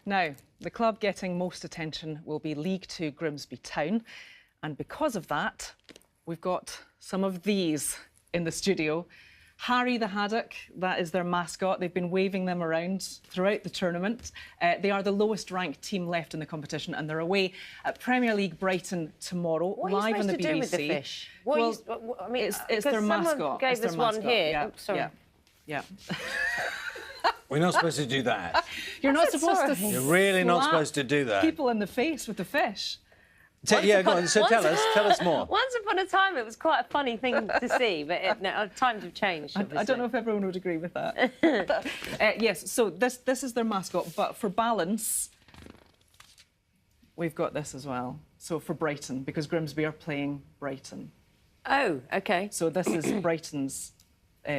Now, the club getting most attention will be League Two Grimsby Town. And because of that, we've got some of these in the studio. Harry the Haddock, that is their mascot. They've been waving them around throughout the tournament. They are the lowest ranked team left in the competition, and they're away at Premier League Brighton tomorrow, live on the BBC. What are you supposed to do with the fish? I mean, it's their mascot. Someone gave us one here. Yeah, Oops, sorry. Yeah. We're not supposed to do that. You're not supposed to. You're really not supposed to do that. People in the face with the fish. Yeah, go on. So tell us more. Once upon a time, it was quite a funny thing to see, but times have changed. I don't know if everyone would agree with that. Yes, so this is their mascot, but for balance, we've got this as well. So for Brighton, because Grimsby are playing Brighton. Oh, OK. So this is Brighton's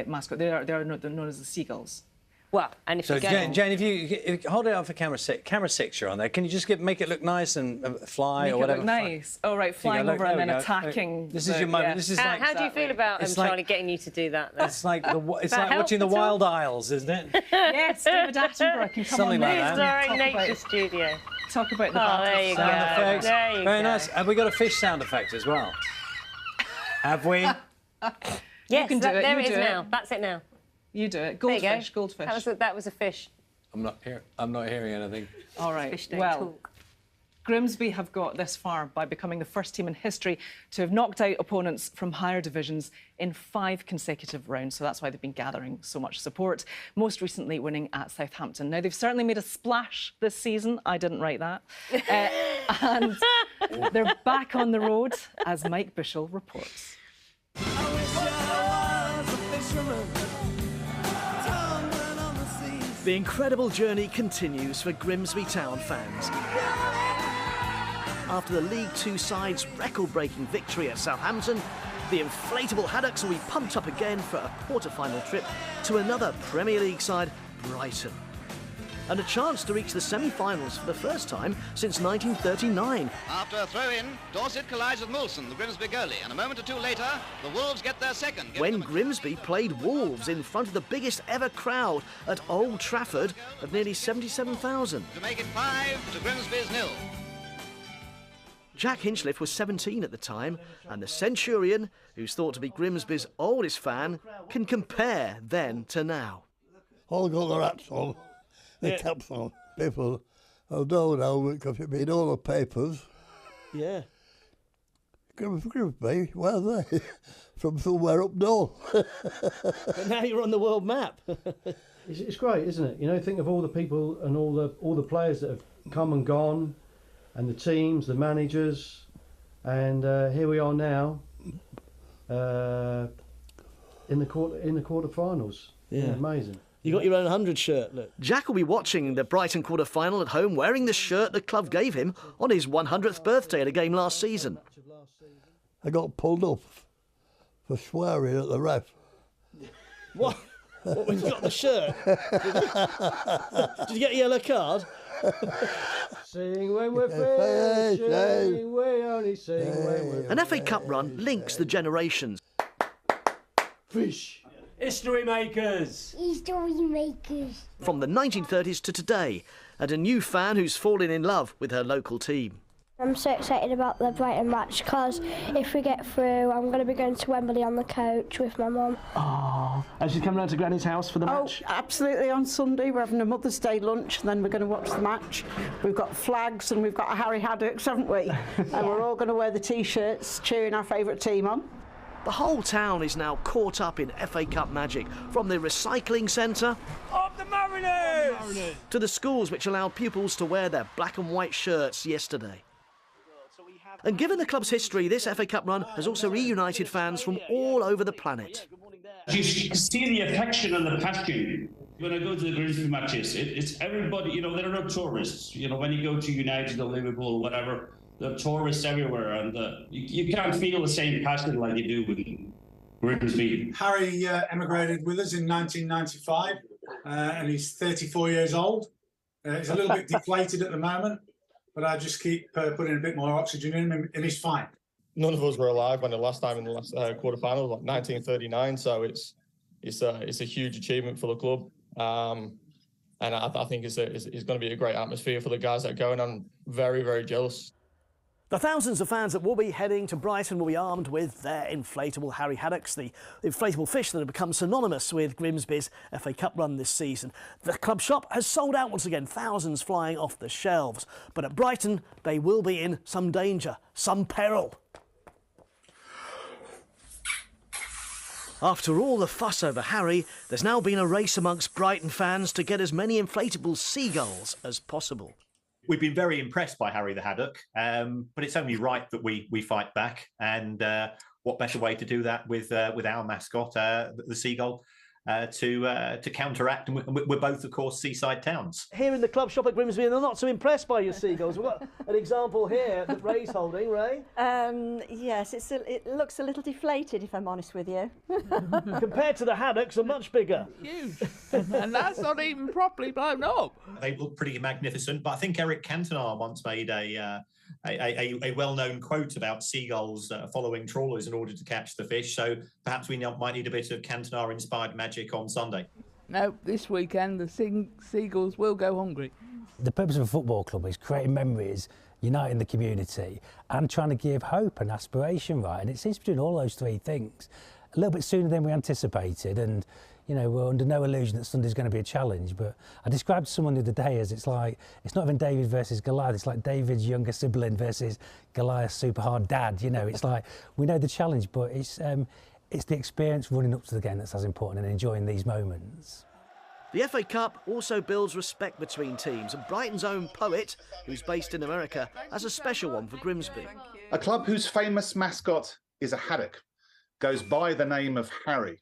mascot. They are known as the Seagulls. Well, and if you Jane, if you hold it up for camera six, you're on there. Can you just make it look nice and fly make or whatever? It look nice. Oh, right, flying over and then attacking. This is your moment. Yeah. This is how do you feel about Charlie getting you to do that? Though? It's like watching the Wild Isles, isn't it? Yes, David Attenborough can come Something on like there. that. Nature studio. Talk about the there you sound go. effects. There you Very go. nice. Have we got a fish sound effect as well? Have we? Yes, can do it. There you it is do now. That's it now. You do it. There you go. Goldfish. That was a fish. I'm not hearing anything. All right. Fish don't talk. Grimsby have got this far by becoming the first team in history to have knocked out opponents from higher divisions in 5 consecutive rounds. So that's why they've been gathering so much support, most recently winning at Southampton. Now, they've certainly made a splash this season. I didn't write that. And they're back on the road, as Mike Bushell reports. The incredible journey continues for Grimsby Town fans. After the League Two side's record-breaking victory at Southampton, the inflatable Haddocks will be pumped up again for a quarter-final trip to another Premier League side, Brighton. And a chance to reach the semi-finals for the first time since 1939. After a throw-in, Dorset collides with Moulson, the Grimsby goalie, and a moment or two later, the Wolves get their second. When Grimsby played Wolves in front of the biggest ever crowd at Old Trafford of nearly 77,000. To make it 5 to Grimsby's 0. Jack Hinchliffe was 17 at the time, and the Centurion, who's thought to be Grimsby's oldest fan, can compare then to now. All got their hats on. The caps on. People will know now because it's been all the papers. Yeah. Grimsby, where are they? From somewhere up north. But now you're on the world map. It's great, isn't it? You know, think of all the people and all the players that have come and gone, and the teams, the managers, and here we are now in the quarterfinals. Yeah, amazing. You got your own 100 shirt, look. Jack will be watching the Brighton quarter-final at home wearing the shirt the club gave him on his 100th birthday at a game last season. I got pulled up for swearing at the ref. What? What, when you got the shirt? Did you get a yellow card? Sing when we're fishing, we only sing when we're An FA Cup run links the generations. fish. History makers! History makers. From the 1930s to today, and a new fan who's fallen in love with her local team. I'm so excited about the Brighton match because if we get through, I'm going to be going to Wembley on the coach with my mum. Oh, and she's coming round to Granny's house for the match? Oh, absolutely. On Sunday we're having a Mother's Day lunch and then we're going to watch the match. We've got flags and we've got a Harry Haddocks, haven't we? And we're all going to wear the T-shirts cheering our favourite team on. The whole town is now caught up in FA Cup magic, from the recycling centre Up the Mariners! to the schools which allowed pupils to wear their black and white shirts yesterday. And given the club's history, this FA Cup run has also reunited fans from all over the planet. You see the affection and the passion. When I go to the Grimsby matches, it's everybody, you know, there are no tourists. You know, when you go to United or Liverpool or whatever, there are tourists everywhere, and you can't feel the same passion like you do with Grimsby. Harry emigrated with us in 1995, and he's 34 years old. He's a little bit deflated at the moment, but I just keep putting a bit more oxygen in him, and he's fine. None of us were alive when the last time in the last quarterfinal was like 1939, so it's a huge achievement for the club. And I think it's going to be a great atmosphere for the guys that are going. I'm very, very jealous. The thousands of fans that will be heading to Brighton will be armed with their inflatable Harry Haddocks, the inflatable fish that have become synonymous with Grimsby's FA Cup run this season. The club shop has sold out once again, thousands flying off the shelves. But at Brighton, they will be in some danger, some peril. After all the fuss over Harry, there's now been a race amongst Brighton fans to get as many inflatable seagulls as possible. We've been very impressed by Harry the Haddock, but it's only right that we fight back. And what better way to do that with our mascot, the seagull, to counteract? And we're both, of course, seaside towns. Here in the club shop at Grimsby, they're not so impressed by your seagulls. We've got an example here that Ray's holding. Ray? Yes, it looks a little deflated, if I'm honest with you. Compared to the haddocks, are much bigger. Huge. And that's not even properly blown up. They look pretty magnificent, but I think Eric Cantona once made a well-known quote about seagulls following trawlers in order to catch the fish. So perhaps we might need a bit of Cantona-inspired magic on Sunday. No, this weekend the seagulls will go hungry. The purpose of a football club is creating memories, uniting the community and trying to give hope and aspiration, right? And it seems to be doing all those three things a little bit sooner than we anticipated. And you know, we're under no illusion that Sunday's going to be a challenge, but I described someone the other day as it's not even David versus Goliath, it's like David's younger sibling versus Goliath's super hard dad. You know, it's like, we know the challenge, but it's the experience running up to the game that's as important, and enjoying these moments. The FA Cup also builds respect between teams, and Brighton's own Poet, who's based in America, has a special one for Grimsby. A club whose famous mascot is a haddock goes by the name of Harry.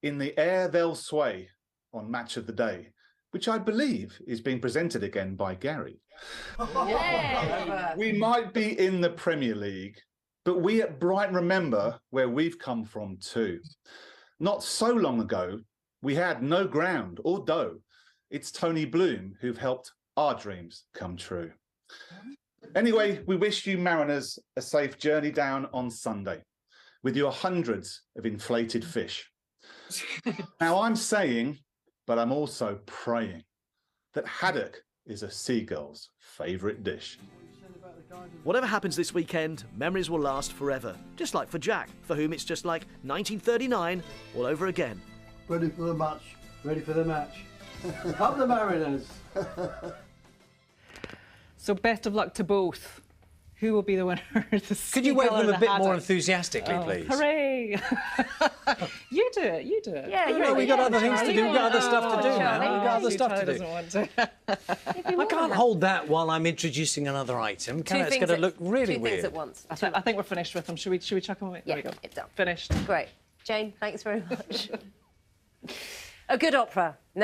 In the air they'll sway on Match of the Day, which I believe is being presented again by Gary. Yeah. We might be in the Premier League, but we at Brighton remember where we've come from too. Not so long ago, we had no ground or dough. It's Tony Bloom who've helped our dreams come true. Anyway, we wish you Mariners a safe journey down on Sunday with your hundreds of inflated fish. Now I'm saying, but I'm also praying, that haddock is a seagull's favourite dish. Whatever happens this weekend, memories will last forever. Just like for Jack, for whom it's just like 1939 all over again. Ready for the match. Ready for the match. Up the Mariners. So best of luck to both. Who will be the winner? Could you wave them a bit more enthusiastically, please? Hooray! You do it. You do it. Yeah, we've got other things to do. We've got other stuff to do now. We've got other stuff to do. I can't hold that while I'm introducing another item. It's going to look really weird. Two things at once. I think we're finished with them. Should we chuck them away? Yeah, there we go. it's done. Finished. Great. Jane, thanks very much. A good opera. Now